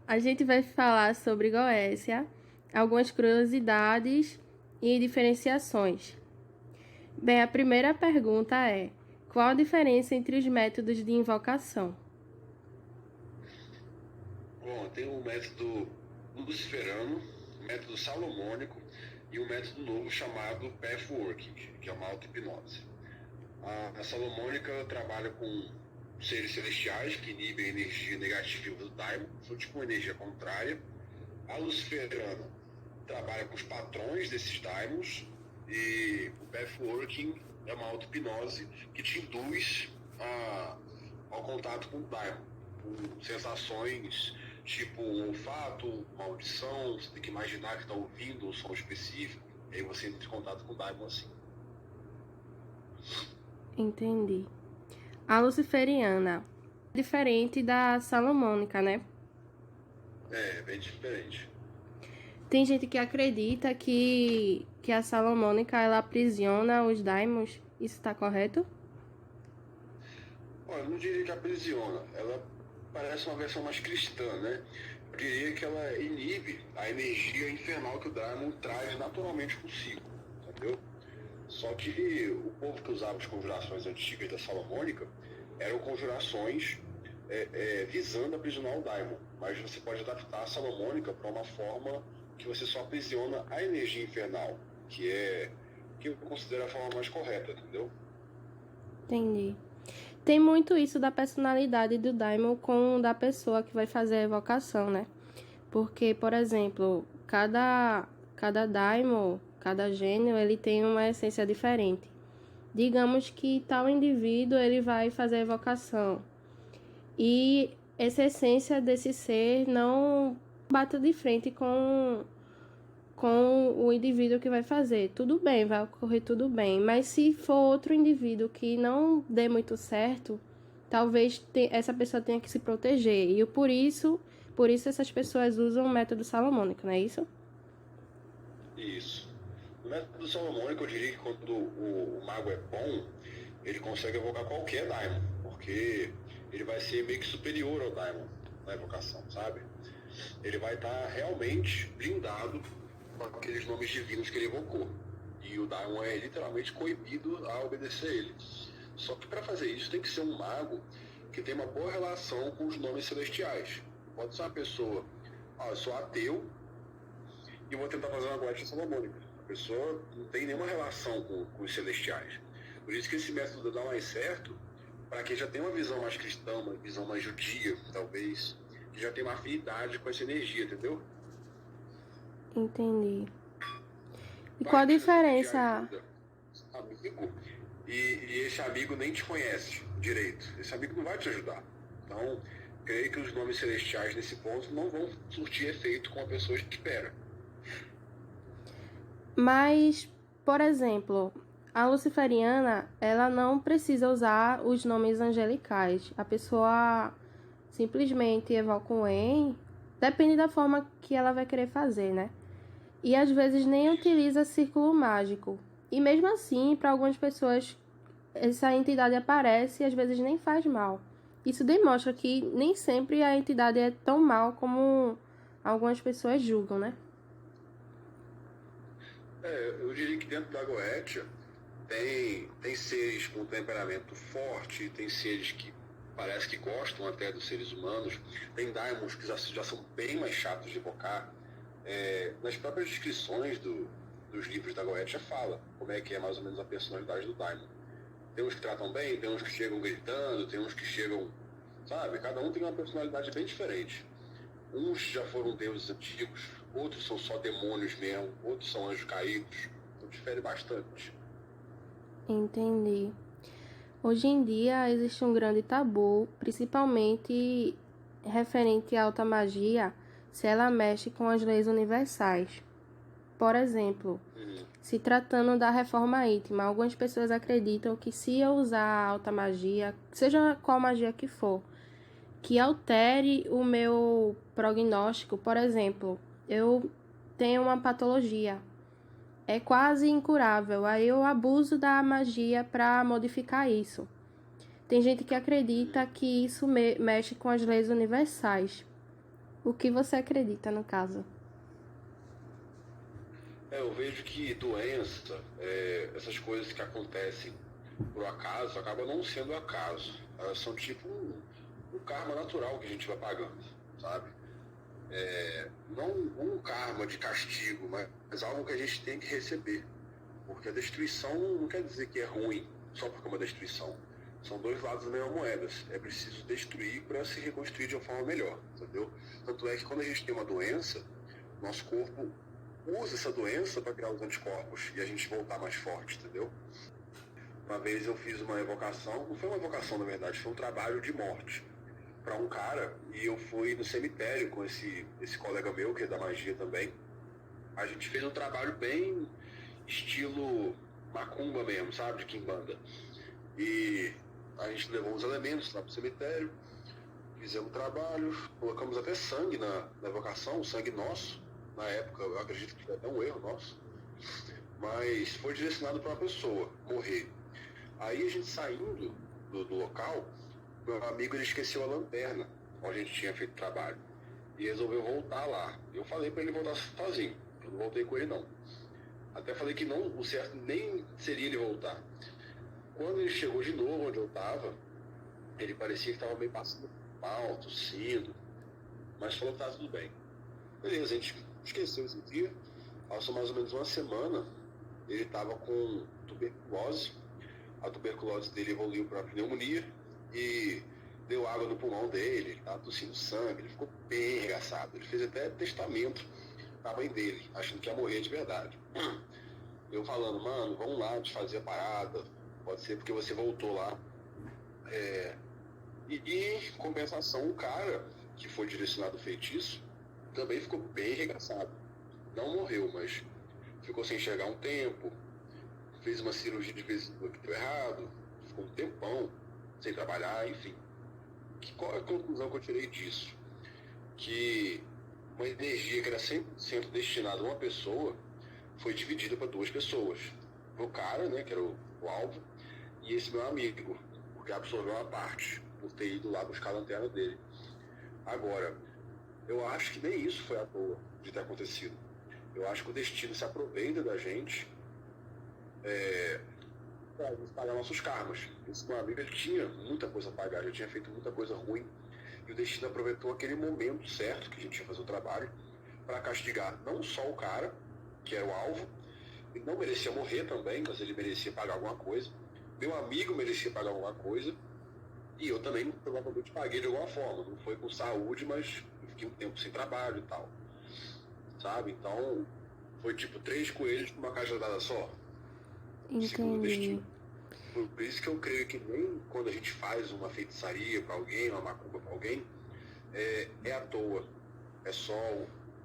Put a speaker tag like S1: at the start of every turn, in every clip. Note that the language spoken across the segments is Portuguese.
S1: A gente vai falar sobre Goécia, algumas curiosidades e diferenciações. Bem, a primeira pergunta é: qual a diferença entre os métodos de invocação?
S2: Bom, tem o método luciferano, o método salomônico e um método novo chamado pathworking, que é uma auto-hipnose. A salomônica trabalha com seres celestiais que inibem a energia negativa do daimon, são tipo uma energia contrária. A luciferana trabalha com os patrões desses daimons e o pathworking é uma auto-hipnose que te induz ao contato com o daimon, com sensações tipo olfato, uma audição, você tem que imaginar que está ouvindo um som específico, e aí você entra em contato com o daimon assim.
S1: Entendi. A luciferiana é diferente da salomônica, né?
S2: É bem diferente.
S1: Tem gente que acredita que a salomônica ela aprisiona os daimons. Isso está correto?
S2: Olha, eu não diria que aprisiona, ela parece uma versão mais cristã, né? Eu diria que ela inibe a energia infernal que o daimon traz naturalmente consigo, entendeu? Só que o povo que usava as conjurações antigas da Salomônica eram conjurações visando aprisionar o daimon, mas você pode adaptar a Salomônica para uma forma que você só aprisiona a energia infernal, que eu considero a forma mais correta, entendeu?
S1: Entendi. Tem muito isso da personalidade do daimon com da pessoa que vai fazer a evocação, né? Porque, por exemplo, cada daimon, cada gênio, ele tem uma essência diferente. Digamos que tal indivíduo ele vai fazer a evocação e essa essência desse ser não bate de frente com o indivíduo que vai fazer. Tudo bem, vai ocorrer tudo bem. Mas se for outro indivíduo que não dê muito certo, talvez essa pessoa tenha que se proteger. E por isso essas pessoas usam o método salomônico, não é isso?
S2: Isso. No método salomônico, eu diria que quando o mago é bom, ele consegue evocar qualquer daimon, porque ele vai ser meio que superior ao daimon na evocação, sabe? Ele vai estar realmente blindado com aqueles nomes divinos que ele evocou. E o daimon é literalmente coibido a obedecer a ele. Só que para fazer isso tem que ser um mago que tem uma boa relação com os nomes celestiais. Pode ser uma pessoa, eu sou ateu, e vou tentar fazer uma guarda salomônica. A pessoa não tem nenhuma relação com os celestiais. Por isso que esse método dá mais certo para quem já tem uma visão mais cristã, uma visão mais judia, talvez, que já tem uma afinidade com essa energia, entendeu?
S1: Entendi. E qual
S2: Vai
S1: a
S2: que você precisa pedir
S1: diferença?
S2: ajuda, amigo, e esse amigo nem te conhece direito. Esse amigo não vai te ajudar. Então, creio que os nomes celestiais nesse ponto não vão surtir efeito com a pessoa que espera.
S1: Mas, por exemplo, a luciferiana, ela não precisa usar os nomes angelicais. A pessoa simplesmente evoca um em, depende da forma que ela vai querer fazer, né? E às vezes nem utiliza círculo mágico. E mesmo assim, para algumas pessoas, essa entidade aparece e às vezes nem faz mal. Isso demonstra que nem sempre a entidade é tão mal como algumas pessoas julgam, né?
S2: Eu diria que dentro da Goetia tem seres com temperamento forte, tem seres que parece que gostam até dos seres humanos, tem daimons que já são bem mais chatos de evocar. Nas próprias descrições dos livros da Goetia fala como é que é mais ou menos a personalidade do daimon. Tem uns que tratam bem, tem uns que chegam gritando, tem uns que chegam, sabe? Cada um tem uma personalidade bem diferente. Uns já foram deuses antigos, outros são só demônios mesmo, outros são anjos caídos. Então difere bastante.
S1: Entendi. Hoje em dia existe um grande tabu, principalmente referente à alta magia, se ela mexe com as leis universais. Por exemplo,
S2: Uhum.
S1: se tratando da reforma íntima, algumas pessoas acreditam que se eu usar a alta magia, seja qual magia que for, que altere o meu prognóstico. Por exemplo, eu tenho uma patologia, é quase incurável, aí eu abuso da magia para modificar isso. Tem gente que acredita que isso mexe com as leis universais. O que você acredita no caso?
S2: Eu vejo que doença, essas coisas que acontecem por acaso, acabam não sendo acaso. Elas são tipo um karma natural que a gente vai pagando, sabe? Não um karma de castigo, mas algo que a gente tem que receber. Porque a destruição não quer dizer que é ruim só porque é uma destruição. São dois lados da mesma moeda. É preciso destruir para se reconstruir de uma forma melhor, entendeu? Tanto é que quando a gente tem uma doença, nosso corpo usa essa doença para criar os anticorpos e a gente voltar mais forte, entendeu? Uma vez eu fiz uma evocação, não foi uma evocação na verdade, foi um trabalho de morte para um cara, e eu fui no cemitério com esse colega meu, que é da magia também. A gente fez um trabalho bem estilo macumba mesmo, sabe, de quimbanda. E a gente levou os elementos lá pro cemitério, fizemos o trabalho, colocamos até sangue na evocação, o sangue nosso. Na época, eu acredito que foi até um erro nosso, mas foi direcionado para uma pessoa morrer. Aí a gente saindo do local, meu amigo ele esqueceu a lanterna onde a gente tinha feito o trabalho e resolveu voltar lá. Eu falei para ele voltar sozinho, eu não voltei com ele não. Até falei que não, o certo nem seria ele voltar. Quando ele chegou de novo onde eu estava, ele parecia que estava meio passando mal, tossindo, mas falou que estava tudo bem. Beleza, a gente esqueceu esse dia. Passou mais ou menos uma semana, ele estava com tuberculose. A tuberculose dele evoluiu para pneumonia e deu água no pulmão dele, ele estava tossindo sangue, ele ficou bem arregaçado. Ele fez até testamento da mãe dele, achando que ia morrer de verdade. Eu falando, mano, vamos lá desfazer a parada, pode ser porque você voltou lá. E em compensação, o cara que foi direcionado o feitiço também ficou bem arregaçado. Não morreu, mas ficou sem enxergar um tempo, fez uma cirurgia de vesícula que deu errado, ficou um tempão sem trabalhar, enfim. Qual é a conclusão que eu tirei disso? Que uma energia que era 100% destinada a uma pessoa foi dividida para duas pessoas. O cara, né, que era o alvo, e esse meu amigo, porque absorveu uma parte, por ter ido lá buscar a lanterna dele. Agora, eu acho que nem isso foi à toa de ter acontecido. Eu acho que o destino se aproveita da gente para pagar nossos karmas. Esse meu amigo ele tinha muita coisa a pagar, já tinha feito muita coisa ruim, e o destino aproveitou aquele momento certo que a gente ia fazer o trabalho para castigar não só o cara, que era o alvo, ele não merecia morrer também, mas ele merecia pagar alguma coisa. Meu amigo merecia pagar alguma coisa, e eu também provavelmente paguei de alguma forma. Não foi com saúde, mas eu fiquei um tempo sem trabalho e tal. Sabe? Então, foi tipo 3 coelhos com uma cajadada só. Segundo o
S1: Entendi.
S2: destino. Por isso que eu creio que nem quando a gente faz uma feitiçaria para alguém, uma macumba para alguém, é à toa. É só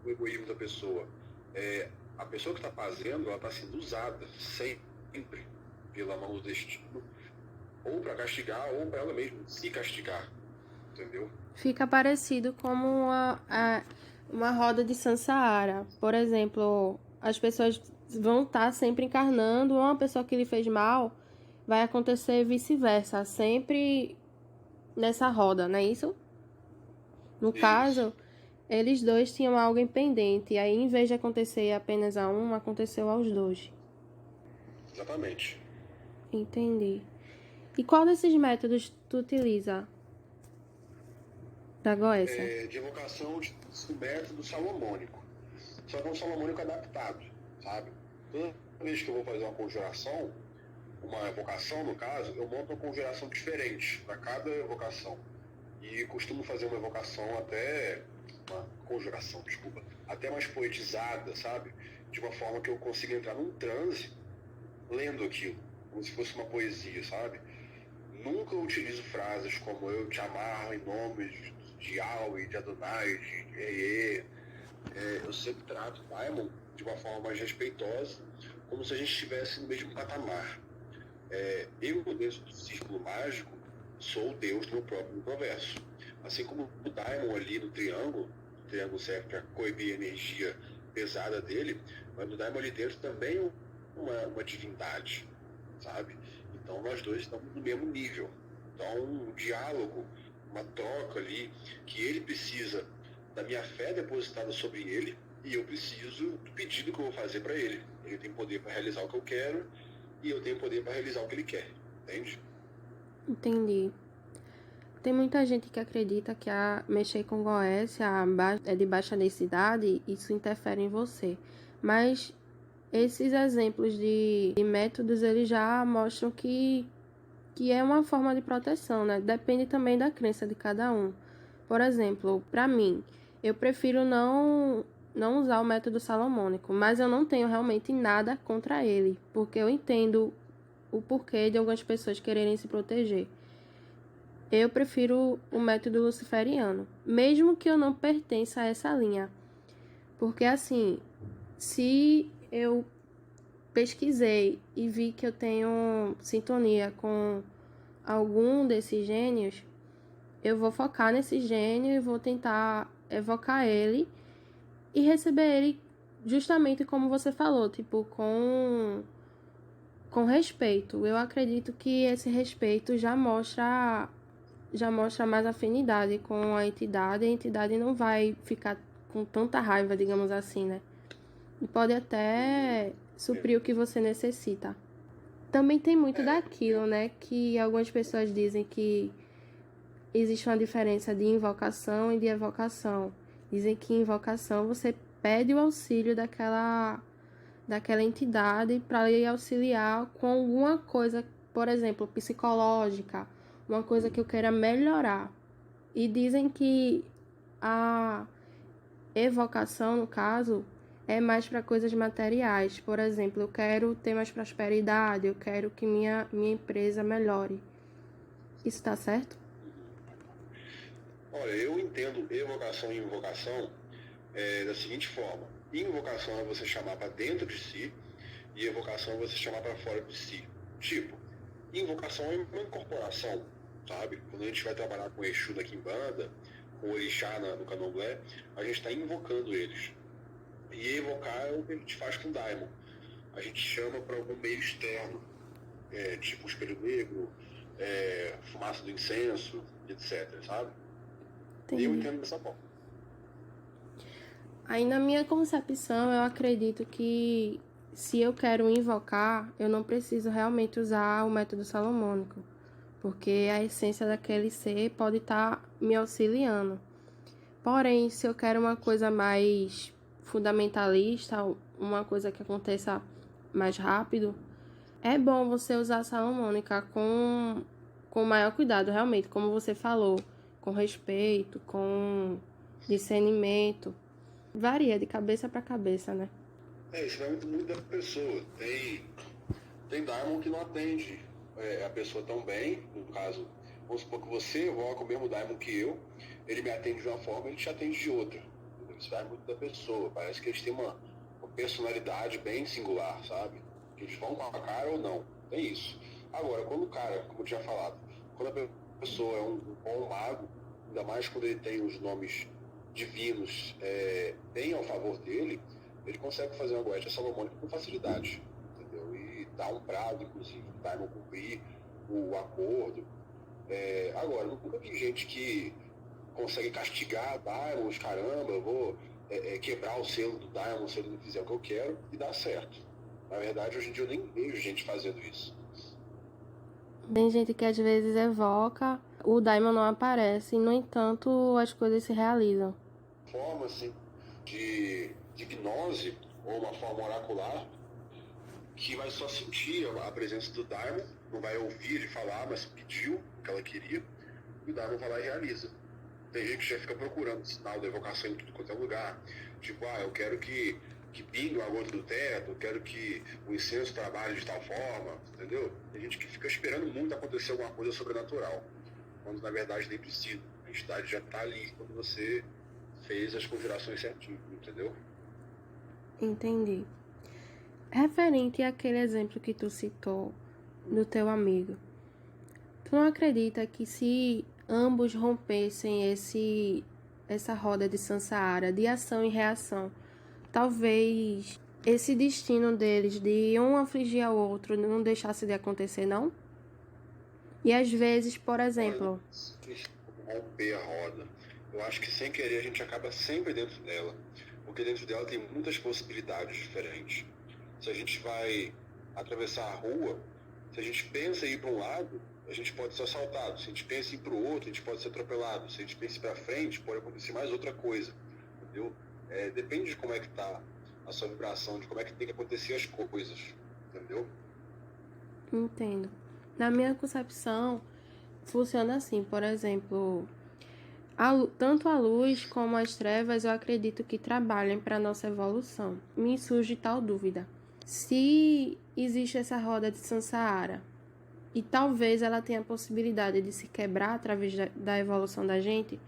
S2: o egoísmo da pessoa. A pessoa que está fazendo, ela está sendo usada sempre pela mão do destino, ou para castigar, ou para ela mesma se castigar, entendeu?
S1: Fica parecido como uma roda de Sansara. Por exemplo, as pessoas vão estar sempre encarnando, uma pessoa que lhe fez mal, vai acontecer vice-versa, sempre nessa roda, não é isso? No
S2: Isso,
S1: caso, eles dois tinham algo em pendente, e aí em vez de acontecer apenas a um, aconteceu aos dois.
S2: exatamente.
S1: Entendi. E qual desses métodos tu utiliza da Goécia?
S2: De evocação de método salomônico. Só que é um salomônico adaptado, sabe? Toda vez que eu vou fazer uma conjuração, uma evocação no caso, eu monto uma conjuração diferente para cada evocação. E costumo fazer uma evocação uma conjuração, desculpa, até mais poetizada, sabe? De uma forma que eu consiga entrar num transe lendo aquilo, como se fosse uma poesia, sabe? Nunca utilizo frases como eu te amarro em nome de Yahweh, de Adonai, de Eê. Eu sempre trato Daimon de uma forma mais respeitosa, como se a gente estivesse no mesmo patamar. Eu, dentro do círculo mágico, sou o Deus do meu próprio universo. Assim como o Daimon ali no triângulo, o triângulo serve para coibir a energia pesada dele, mas o Daimon ali dentro também é uma divindade, sabe? Então nós dois estamos no mesmo nível. Então um diálogo, uma troca ali, que ele precisa da minha fé depositada sobre ele, e eu preciso do pedido que eu vou fazer para ele. Ele tem poder para realizar o que eu quero, e eu tenho poder para realizar o que ele quer, entende?
S1: Entendi. Tem muita gente que acredita que mexer com Goécia é de baixa densidade e isso interfere em você. Mas esses exemplos de métodos, eles já mostram que é uma forma de proteção, né? Depende também da crença de cada um. Por exemplo, para mim, eu prefiro não usar o método salomônico, mas eu não tenho realmente nada contra ele, porque eu entendo o porquê de algumas pessoas quererem se proteger. Eu prefiro o método luciferiano, mesmo que eu não pertença a essa linha. Porque assim, se eu pesquisei e vi que eu tenho sintonia com algum desses gênios, eu vou focar nesse gênio e vou tentar evocar ele e receber ele justamente como você falou, tipo, com respeito. Eu acredito que esse respeito já mostra mais afinidade com a entidade não vai ficar com tanta raiva, digamos assim, né? E pode até suprir o que você necessita. Também tem muito daquilo, né? Que algumas pessoas dizem que existe uma diferença de invocação e de evocação. Dizem que em invocação você pede o auxílio daquela entidade para lhe auxiliar com alguma coisa, por exemplo, psicológica, uma coisa que eu queira melhorar. E dizem que a evocação, no caso, é mais para coisas materiais. Por exemplo, eu quero ter mais prosperidade, eu quero que minha empresa melhore. Isso está certo?
S2: Olha, eu entendo evocação e invocação da seguinte forma. Invocação é você chamar para dentro de si e evocação é você chamar para fora de si. Tipo, invocação é uma incorporação, sabe? Quando a gente vai trabalhar com o Exu da Quimbanda, com o Orixá no Candomblé, a gente está invocando eles. E evocar é o que a gente faz com o Daimon. A gente chama para algum meio externo, tipo o espelho negro, fumaça do incenso, etc, sabe?
S1: Entendi.
S2: Eu entendo dessa forma.
S1: Aí, na minha concepção, eu acredito que se eu quero invocar, eu não preciso realmente usar o método salomônico, porque a essência daquele ser pode estar me auxiliando. Porém, se eu quero uma coisa mais fundamentalista, uma coisa que aconteça mais rápido, é bom você usar a salomônica com maior cuidado, realmente, como você falou, com respeito, com discernimento. Varia de cabeça para cabeça, né?
S2: Isso vai muito da pessoa. Tem Daimon que não atende a pessoa tão bem. No caso, vamos supor que você evoca o mesmo Daimon que eu, ele me atende de uma forma, ele te atende de outra. Isso vai muito da pessoa. Parece que eles têm uma personalidade bem singular, sabe? Que eles vão com a cara ou não. Tem isso. Agora, quando o cara, como eu tinha falado, quando a pessoa é um bom mago, ainda mais quando ele tem os nomes divinos bem ao favor dele, ele consegue fazer uma goétia salomônica com facilidade, entendeu? E dá um prazo, inclusive, o Daimon cumprir o acordo. Agora, nunca vi gente que consegue castigar Daimons, caramba, eu vou quebrar o selo do Daimon se ele não fizer o que eu quero, e dá certo. Na verdade, hoje em dia eu nem vejo gente fazendo isso.
S1: Tem gente que às vezes evoca, o Daimon não aparece, e, no entanto, as coisas se realizam.
S2: Forma assim, de gnose, ou uma forma oracular, que vai só sentir a presença do Daimon, não vai ouvir ele falar, mas pediu o que ela queria, e o Daimon vai lá e realiza. Tem gente que já fica procurando sinal da evocação em tudo quanto é lugar. Tipo, eu quero que pingue a gota do teto, eu quero que o incenso trabalhe de tal forma, entendeu? Tem gente que fica esperando muito acontecer alguma coisa sobrenatural, quando na verdade nem precisa. A entidade já está ali quando você fez as conjurações certinho, entendeu?
S1: Entendi. Referente àquele exemplo que tu citou do teu amigo, tu não acredita que se ambos rompessem essa roda de Sansara, de ação e reação, talvez esse destino deles de um afligir ao outro não deixasse de acontecer, não? E às vezes, por exemplo...
S2: Romper a roda. eu acho que sem querer a gente acaba sempre dentro dela, porque dentro dela tem muitas possibilidades diferentes. Se a gente vai atravessar a rua, se a gente pensa em ir para um lado, a gente pode ser assaltado. Se a gente pensa em ir para o outro, a gente pode ser atropelado. Se a gente pensa em ir para frente, pode acontecer mais outra coisa, entendeu? Depende de como é que está a sua vibração, de como é que tem que acontecer as coisas, entendeu?
S1: Entendo. Na minha concepção, funciona assim, por exemplo, tanto a luz como as trevas eu acredito que trabalhem para a nossa evolução. Me surge tal dúvida. Se existe essa roda de Sansara e talvez ela tenha a possibilidade de se quebrar através da evolução da gente,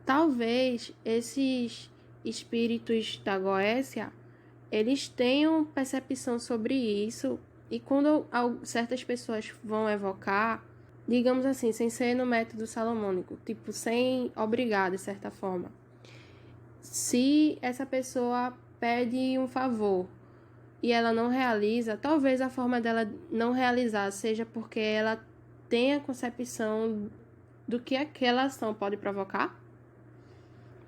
S1: talvez esses espíritos da Goécia, eles tenham percepção sobre isso e quando certas pessoas vão evocar, digamos assim, sem ser no método salomônico, tipo, sem obrigar, de certa forma. Se essa pessoa pede um favor e ela não realiza, talvez a forma dela não realizar seja porque ela tem a concepção do que aquela ação pode provocar.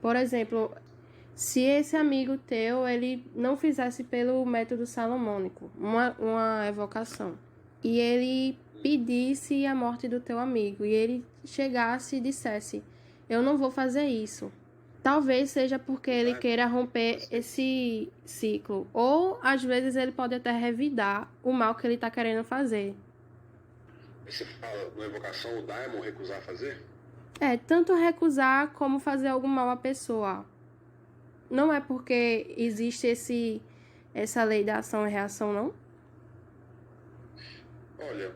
S1: Por exemplo, se esse amigo teu, ele não fizesse pelo método salomônico, uma evocação, e ele pedisse a morte do teu amigo, e ele chegasse e dissesse, eu não vou fazer isso. Talvez seja porque ele queira romper esse ciclo. Ou, às vezes, ele pode até revidar o mal que ele está querendo fazer.
S2: Você fala na evocação o Daimon recusar fazer?
S1: Tanto recusar como fazer algum mal à pessoa. Não é porque existe essa lei da ação e reação, não?
S2: Olha,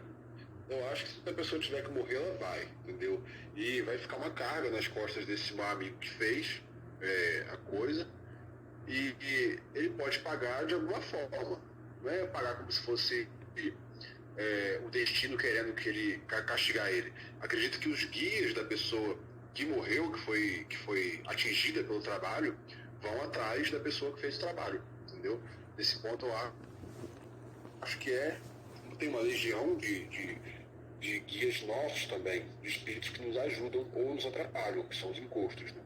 S2: eu acho que se a pessoa tiver que morrer, ela vai, entendeu? E vai ficar uma carga nas costas desse meu amigo que fez a coisa e ele pode pagar de alguma forma. Não é pagar como se fosse o destino querendo que ele castigar ele. Acredito que os guias da pessoa que morreu, que foi atingida pelo trabalho, vão atrás da pessoa que fez o trabalho, entendeu? Nesse ponto eu acho que tem uma legião de guias nossos também, de espíritos que nos ajudam ou nos atrapalham, que são os encostos, né?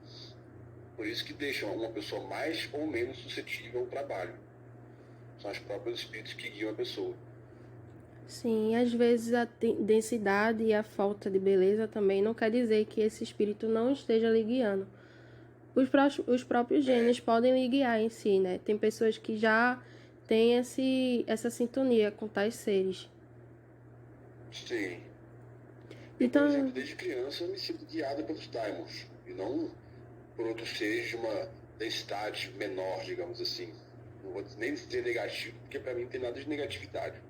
S2: Por isso que deixam uma pessoa mais ou menos suscetível ao trabalho. São os próprios espíritos que guiam a pessoa.
S1: Sim, às vezes a densidade e a falta de beleza também não quer dizer que esse espírito não esteja lhe guiando. Os próprios gênios podem lhe guiar em si, né? Tem pessoas que já têm essa sintonia com tais seres.
S2: Sim.
S1: Então,
S2: por exemplo, desde criança eu me sinto guiado pelos daimons, e não por outros seres de uma densidade menor, digamos assim. Não vou nem dizer negativo, porque para mim não tem nada de negatividade.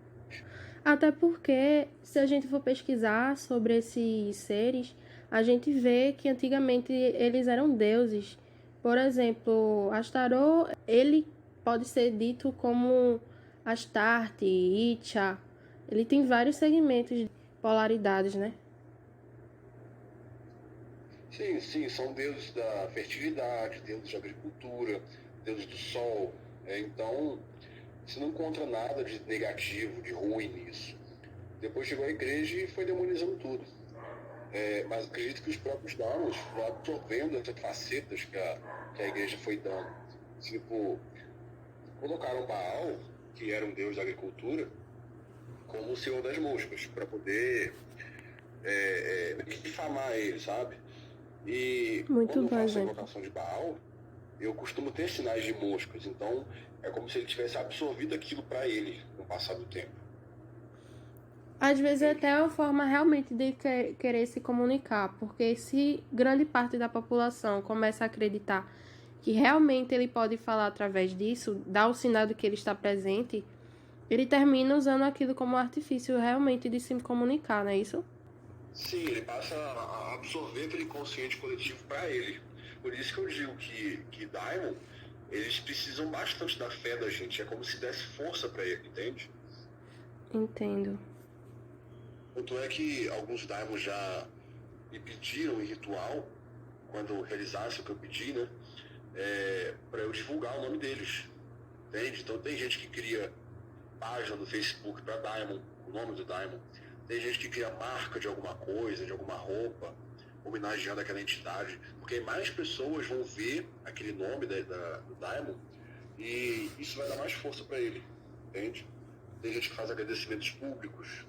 S1: até porque, se a gente for pesquisar sobre esses seres, a gente vê que antigamente eles eram deuses. Por exemplo, Astarô, ele pode ser dito como Astarte, Itcha. Ele tem vários segmentos de polaridades, né?
S2: Sim, são deuses da fertilidade, deuses da agricultura, deuses do sol. Então, você não encontra nada de negativo, de ruim nisso. Depois chegou a igreja e foi demonizando tudo. Mas acredito que os próprios damos vão absorvendo essas facetas que a igreja foi dando. Tipo, colocaram Baal, que era um deus da agricultura, como o senhor das moscas, para poder difamar ele, sabe? E
S1: Muito
S2: quando eu
S1: bom
S2: faço a
S1: exemplo.
S2: invocação de Baal, eu costumo ter sinais de moscas, então é como se ele tivesse absorvido aquilo para ele no passar do tempo.
S1: Às vezes é até uma forma realmente de querer se comunicar, porque se grande parte da população começa a acreditar que realmente ele pode falar através disso, dar o sinal de que ele está presente, ele termina usando aquilo como artifício realmente de se comunicar, não é isso?
S2: Sim, ele passa a absorver aquele consciente coletivo para ele. Por isso que eu digo que Daimon, eles precisam bastante da fé da gente, é como se desse força para ele, entende?
S1: Entendo.
S2: Tanto é que alguns Daimons já me pediram em ritual, quando realizasse o que eu pedi, né? Para eu divulgar o nome deles, entende? Então tem gente que cria página no Facebook para Daimon, o nome do Daimon. Tem gente que cria marca de alguma coisa, de alguma roupa, homenageando aquela entidade, porque mais pessoas vão ver aquele nome do Daimon e isso vai dar mais força para ele, entende? Tem gente que faz agradecimentos públicos.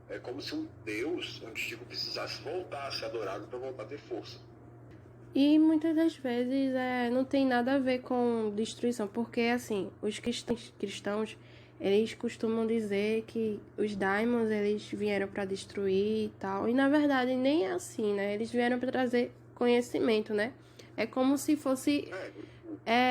S2: É como se um deus antigo precisasse voltar a ser adorado para voltar a ter força.
S1: E muitas das vezes não tem nada a ver com destruição, porque assim, os cristãos eles costumam dizer que os daimons eles vieram para destruir e tal, e na verdade nem é assim, né? Eles vieram para trazer conhecimento, né? É como se fosse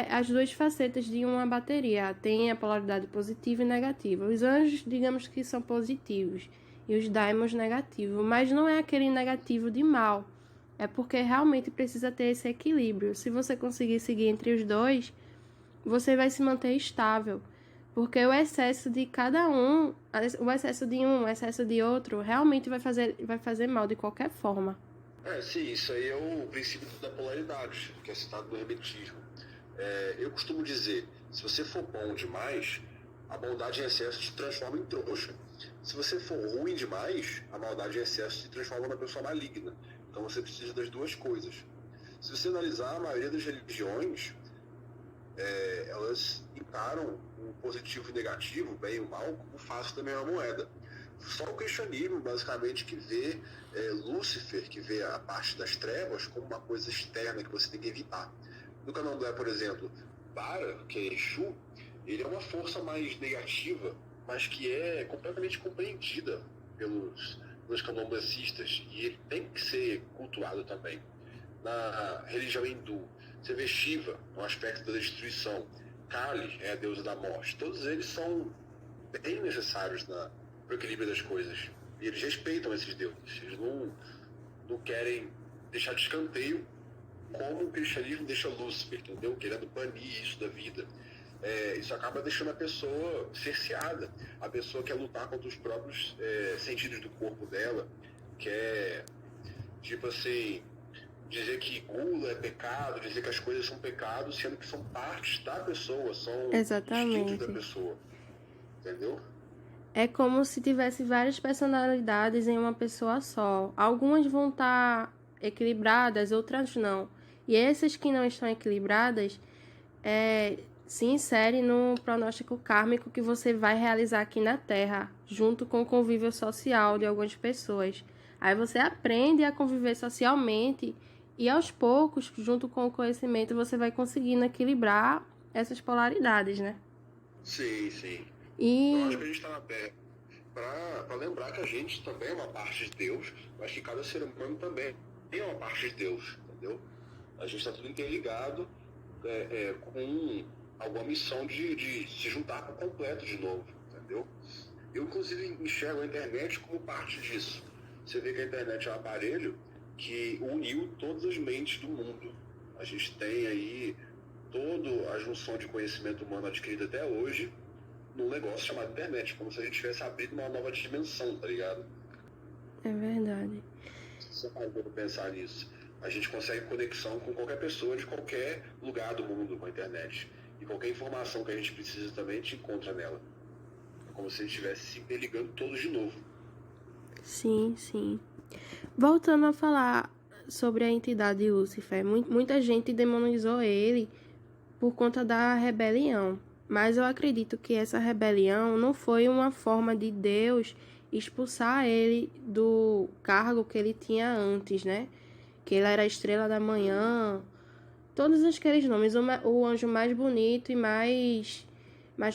S1: as duas facetas de uma bateria, tem a polaridade positiva e negativa. Os anjos, digamos que são positivos, e os daimons negativos, mas não é aquele negativo de mal. É porque realmente precisa ter esse equilíbrio. Se você conseguir seguir entre os dois, você vai se manter estável. Porque o excesso de cada um, o excesso de um, o excesso de outro, realmente vai fazer mal de qualquer forma.
S2: Sim, isso aí é o princípio da polaridade, que é citado no Hermetismo. Eu costumo dizer, se você for bom demais, a bondade em excesso te transforma em trouxa. Se você for ruim demais, a maldade em excesso te transforma numa pessoa maligna. Então você precisa das duas coisas. Se você analisar a maioria das religiões, elas encaram o positivo e o negativo, o bem e o mal, como face da mesma moeda. Só o cristianismo, basicamente, que vê Lúcifer, que vê a parte das trevas, como uma coisa externa que você tem que evitar. No candomblé, por exemplo, Bara, que é Exu, ele é uma força mais negativa, mas que é completamente compreendida pelos candomblecistas, e ele tem que ser cultuado também. Na religião hindu, você vê Shiva, no aspecto da destruição, Kali é a deusa da morte, todos eles são bem necessários para o equilíbrio das coisas, e eles respeitam esses deuses, eles não querem deixar de escanteio como o cristianismo deixa Lúcifer, entendeu? Querendo banir isso da vida. Isso acaba deixando a pessoa cerceada. A pessoa quer lutar contra os próprios sentidos do corpo dela, quer, tipo assim, dizer que gula é pecado, dizer que as coisas são pecados, sendo que são partes da pessoa, são instintos da pessoa. Entendeu?
S1: É como se tivesse várias personalidades em uma pessoa só. Algumas vão estar equilibradas, outras não. E essas que não estão equilibradas se inserem no pronóstico kármico que você vai realizar aqui na Terra, junto com o convívio social de algumas pessoas. Aí você aprende a conviver socialmente e aos poucos, junto com o conhecimento, você vai conseguindo equilibrar essas polaridades, né?
S2: Sim, sim.
S1: E...
S2: Eu acho que a gente está na Terra para lembrar que a gente também é uma parte de Deus, mas que cada ser humano também é uma parte de Deus, entendeu? A gente está tudo interligado com alguma missão de se juntar para o completo de novo, entendeu? Eu, inclusive, enxergo a internet como parte disso. Você vê que a internet é um aparelho que uniu todas as mentes do mundo. A gente tem aí toda a junção de conhecimento humano adquirido até hoje num negócio chamado internet, como se a gente tivesse abrido uma nova dimensão, tá ligado?
S1: É verdade.
S2: Você parou pra pensar nisso. A gente consegue conexão com qualquer pessoa de qualquer lugar do mundo com a internet. E qualquer informação que a gente precisa também a gente encontra nela. É como se a gente estivesse se interligando todos de novo.
S1: Sim, sim. Voltando a falar sobre a entidade Lúcifer, muita gente demonizou ele por conta da rebelião. Mas eu acredito que essa rebelião não foi uma forma de Deus expulsar ele do cargo que ele tinha antes, né? Que ele era a estrela da manhã, todos aqueles nomes, o anjo mais bonito e mais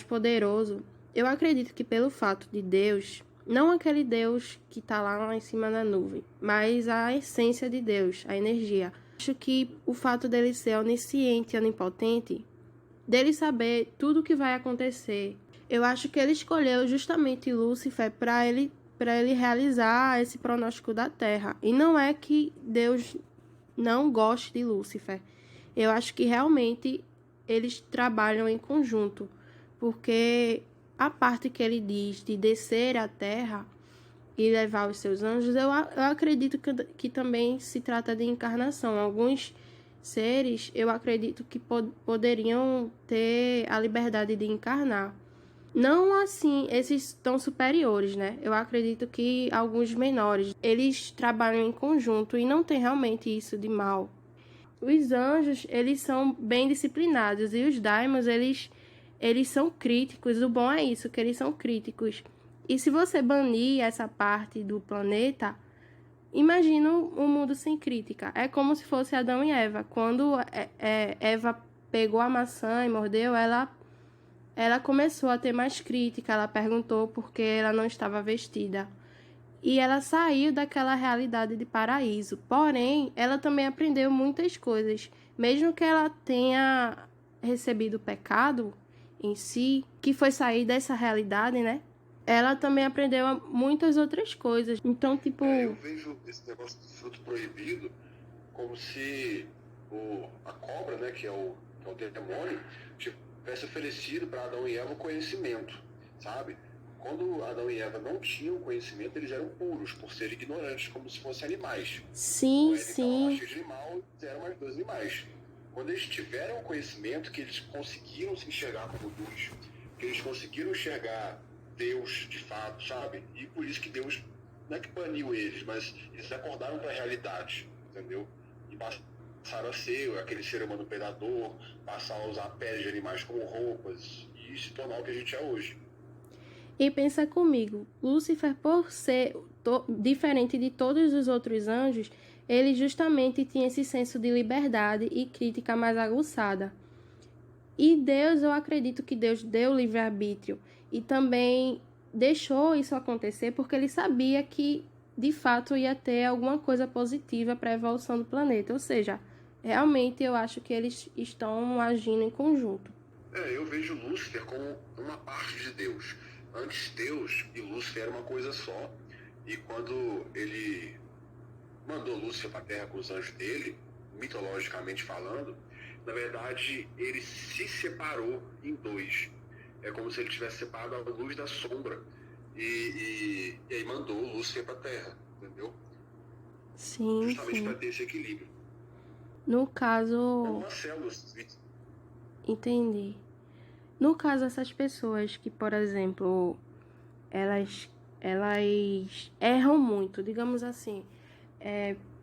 S1: poderoso. Eu acredito que pelo fato de Deus, não aquele Deus que está lá em cima da nuvem, mas a essência de Deus, a energia. Acho que o fato dele ser onisciente e onipotente, dele saber tudo o que vai acontecer. Eu acho que ele escolheu justamente Lúcifer para ele realizar esse pronóstico da Terra. E não é que Deus não goste de Lúcifer. Eu acho que realmente eles trabalham em conjunto, porque a parte que ele diz de descer à Terra e levar os seus anjos, eu acredito que também se trata de encarnação. Alguns seres, eu acredito que poderiam ter a liberdade de encarnar. Não assim, esses tão superiores, né? Eu acredito que alguns menores, eles trabalham em conjunto e não tem realmente isso de mal. Os anjos, eles são bem disciplinados e os daimons, eles são críticos. O bom é isso, que eles são críticos. E se você banir essa parte do planeta, imagina um mundo sem crítica. É como se fosse Adão e Eva. Quando Eva pegou a maçã e mordeu, ela começou a ter mais crítica. Ela perguntou por que ela não estava vestida. E ela saiu daquela realidade de paraíso. Porém, ela também aprendeu muitas coisas. Mesmo que ela tenha recebido o pecado em si, que foi sair dessa realidade, né? Ela também aprendeu muitas outras coisas. Então, tipo...
S2: Eu vejo esse negócio do fruto proibido como se a cobra, né, que é o demônio, tivesse oferecido para Adão e Eva o conhecimento, sabe? Quando Adão e Eva não tinham conhecimento, eles eram puros, por serem ignorantes, como se fossem animais.
S1: Sim,
S2: Então, estavam lá
S1: sim.
S2: cheios de animal e eram mais dois animais. Quando eles tiveram o conhecimento, que eles conseguiram se enxergar como luz, que eles conseguiram enxergar Deus de fato, sabe? E por isso que Deus não é que baniu eles, mas eles acordaram para a realidade, entendeu? E passaram a ser aquele ser humano predador, passaram a usar peles de animais como roupas e se tornar o que a gente é hoje.
S1: E pensa comigo, Lúcifer, por ser diferente de todos os outros anjos, ele justamente tinha esse senso de liberdade e crítica mais aguçada. E Deus, eu acredito que Deus deu livre-arbítrio e também deixou isso acontecer porque ele sabia que, de fato, ia ter alguma coisa positiva para a evolução do planeta. Ou seja, realmente eu acho que eles estão agindo em conjunto.
S2: Eu vejo Lúcifer como uma parte de Deus. Antes Deus e Lúcifer era uma coisa só. E quando ele mandou Lúcifer para a Terra com os anjos dele, mitologicamente falando, na verdade ele se separou em dois. É como se ele tivesse separado a luz da sombra. E aí mandou Lúcifer para a Terra, entendeu?
S1: Sim,
S2: Justamente para
S1: sim.
S2: ter esse equilíbrio.
S1: No
S2: Como
S1: caso,
S2: uma célula.
S1: entendi. No caso, essas pessoas que, por exemplo, elas erram muito, digamos assim.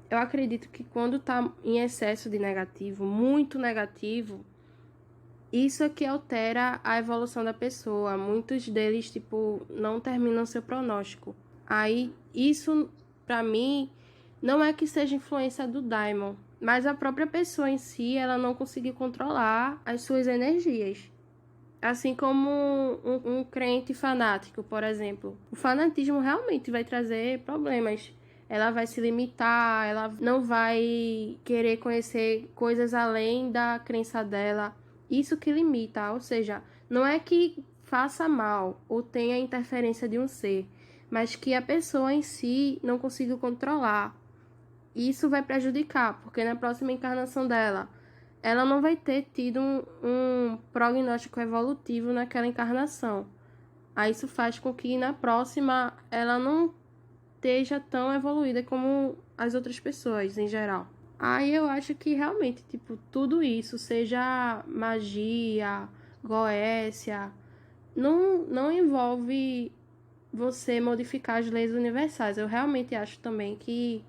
S1: Eu acredito que quando tá em excesso de negativo, muito negativo, isso é que altera a evolução da pessoa. Muitos deles, tipo, não terminam seu pronóstico. Aí, isso, pra mim, não é que seja influência do Daimon, mas a própria pessoa em si, ela não conseguiu controlar as suas energias. Assim como um crente fanático, por exemplo. O fanatismo realmente vai trazer problemas. Ela vai se limitar, ela não vai querer conhecer coisas além da crença dela. Isso que limita, ou seja, não é que faça mal ou tenha interferência de um ser, mas que a pessoa em si não consiga controlar. Isso vai prejudicar, porque na próxima encarnação dela ela não vai ter tido um prognóstico evolutivo naquela encarnação. Aí isso faz com que na próxima ela não esteja tão evoluída como as outras pessoas em geral. Aí eu acho que realmente, tipo, tudo isso, seja magia, goécia, não envolve você modificar as leis universais. Eu realmente acho também que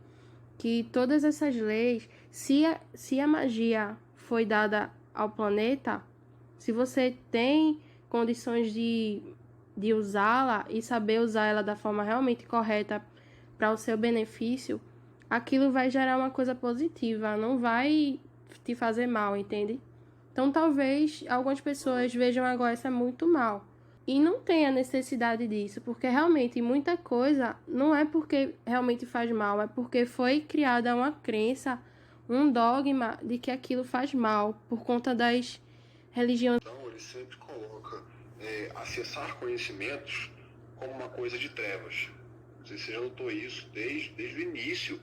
S1: todas essas leis, se a magia foi dada ao planeta, se você tem condições de usá-la e saber usar ela da forma realmente correta para o seu benefício, aquilo vai gerar uma coisa positiva, não vai te fazer mal, entende? Então talvez algumas pessoas vejam agora isso é muito mal. E não tem a necessidade disso, porque realmente muita coisa não é porque realmente faz mal, é porque foi criada uma crença, um dogma de que aquilo faz mal, por conta das religiões.
S2: Então, ele sempre coloca acessar conhecimentos como uma coisa de trevas. Não sei se você já notou isso desde o início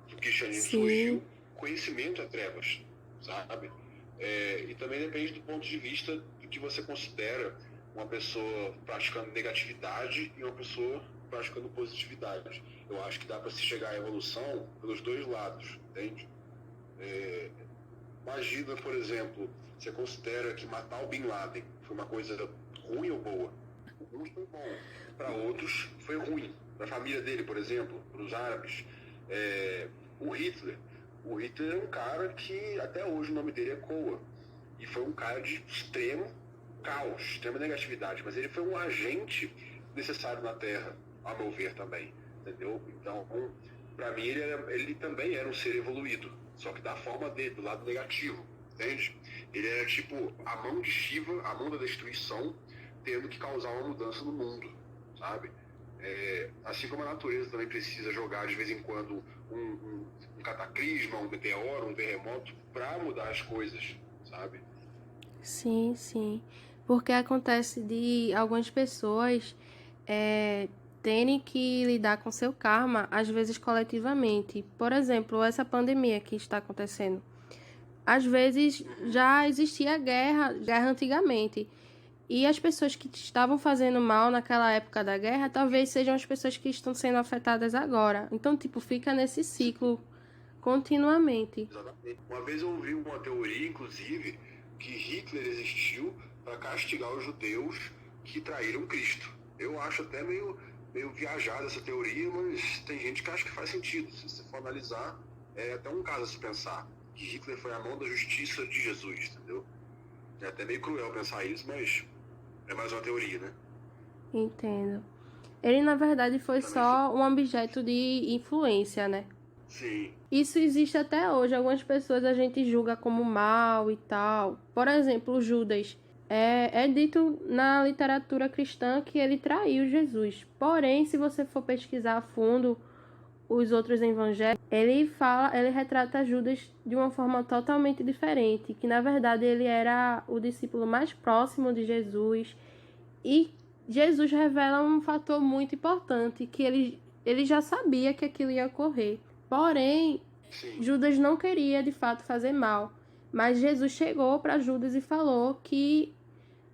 S2: do cristianismo surgiu, conhecimento é trevas, sabe? E também depende do ponto de vista do que você considera uma pessoa praticando negatividade e uma pessoa praticando positividade. Eu acho que dá para se chegar à evolução pelos dois lados, entende? Imagina, por exemplo, você considera que matar o Bin Laden foi uma coisa ruim ou boa? alguns foi bom, para outros foi ruim. Para a família dele, por exemplo, para os árabes. O Hitler. O Hitler é um cara que até hoje o nome dele ecoa. E foi um cara de extremo caos, extrema negatividade. Mas ele foi um agente necessário na Terra, a meu ver também. Entendeu? Então, para mim, ele também era um ser evoluído. Só que da forma dele, do lado negativo. Entende? Ele era tipo a mão de Shiva, a mão da destruição, tendo que causar uma mudança no mundo, sabe? Assim como a natureza também precisa jogar de vez em quando um cataclisma, um meteoro, um terremoto para mudar as coisas, sabe?
S1: Sim, sim. Porque acontece de algumas pessoas terem que lidar com seu karma, às vezes coletivamente. Por exemplo, essa pandemia que está acontecendo. Às vezes já existia guerra antigamente. E as pessoas que estavam fazendo mal naquela época da guerra, talvez sejam as pessoas que estão sendo afetadas agora. Então, tipo, fica nesse ciclo continuamente.
S2: Exatamente. Uma vez eu ouvi uma teoria, inclusive, que Hitler existiu para castigar os judeus que traíram Cristo. Eu acho até meio viajada essa teoria, mas tem gente que acha que faz sentido. Se você for analisar, é até um caso a se pensar. Que Hitler foi a mão da justiça de Jesus, entendeu? É até meio cruel pensar isso, mas é mais uma teoria, né?
S1: Entendo. Ele, na verdade, foi só um objeto de influência, né?
S2: Sim.
S1: Isso existe até hoje. Algumas pessoas a gente julga como mal e tal. Por exemplo, Judas. É dito na literatura cristã que ele traiu Jesus. Porém, se você for pesquisar a fundo os outros evangelhos, ele retrata Judas de uma forma totalmente diferente, que na verdade ele era o discípulo mais próximo de Jesus. E Jesus revela um fator muito importante, que ele já sabia que aquilo ia ocorrer. Porém,
S2: Sim.
S1: Judas não queria de fato fazer mal. Mas Jesus chegou para Judas e falou que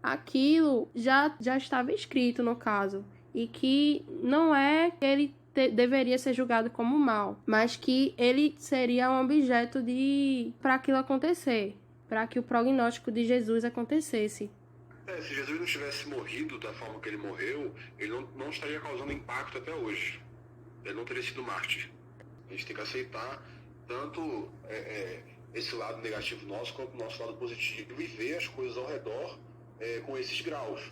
S1: aquilo já estava escrito no caso. E que não é que ele deveria ser julgado como mal, mas que ele seria um objeto para aquilo acontecer, para que o prognóstico de Jesus acontecesse.
S2: Se Jesus não tivesse morrido da forma que ele morreu, ele não estaria causando impacto até hoje. Ele não teria sido mártir. A gente tem que aceitar tanto esse lado negativo nosso quanto o nosso lado positivo e ver as coisas ao redor com esses graus.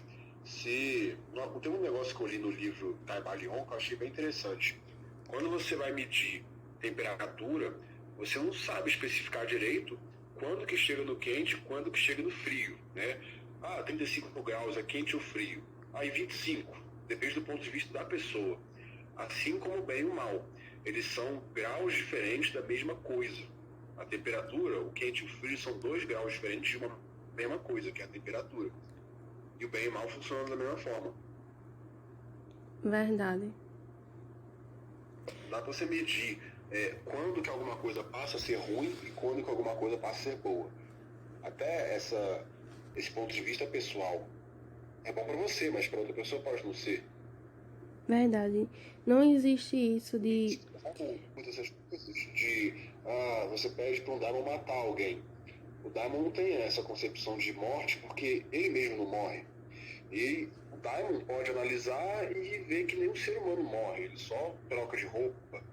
S2: Tem um negócio que eu li no livro Taibalion que eu achei bem interessante. Quando você vai medir temperatura, você não sabe especificar direito quando que chega no quente e quando que chega no frio, né? 35 graus é quente ou frio. Aí 25, depende do ponto de vista da pessoa. Assim como o bem e o mal. Eles são graus diferentes da mesma coisa. A temperatura, o quente e o frio são 2 graus diferentes de uma mesma coisa, que é a temperatura. E o bem e o mal funcionam da mesma forma.
S1: Verdade.
S2: Dá pra você medir quando que alguma coisa passa a ser ruim e quando que alguma coisa passa a ser boa. Até esse ponto de vista pessoal. É bom pra você, mas pra outra pessoa pode não ser.
S1: Verdade. Não existe isso de...
S2: Muitas coisas de... você pede para um Daimon matar alguém. O Daimon não tem essa concepção de morte porque ele mesmo não morre. E o Daimon pode analisar e ver que nenhum ser humano morre. Ele só troca de roupa.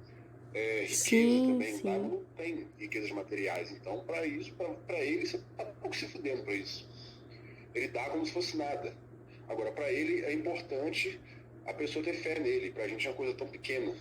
S2: Riqueza também. O Daimon não tem riquezas materiais. Então, para isso, para ele, você tá um pouco se fudendo para isso. Ele dá como se fosse nada. Agora, para ele é importante a pessoa ter fé nele. Pra gente é uma coisa tão pequena.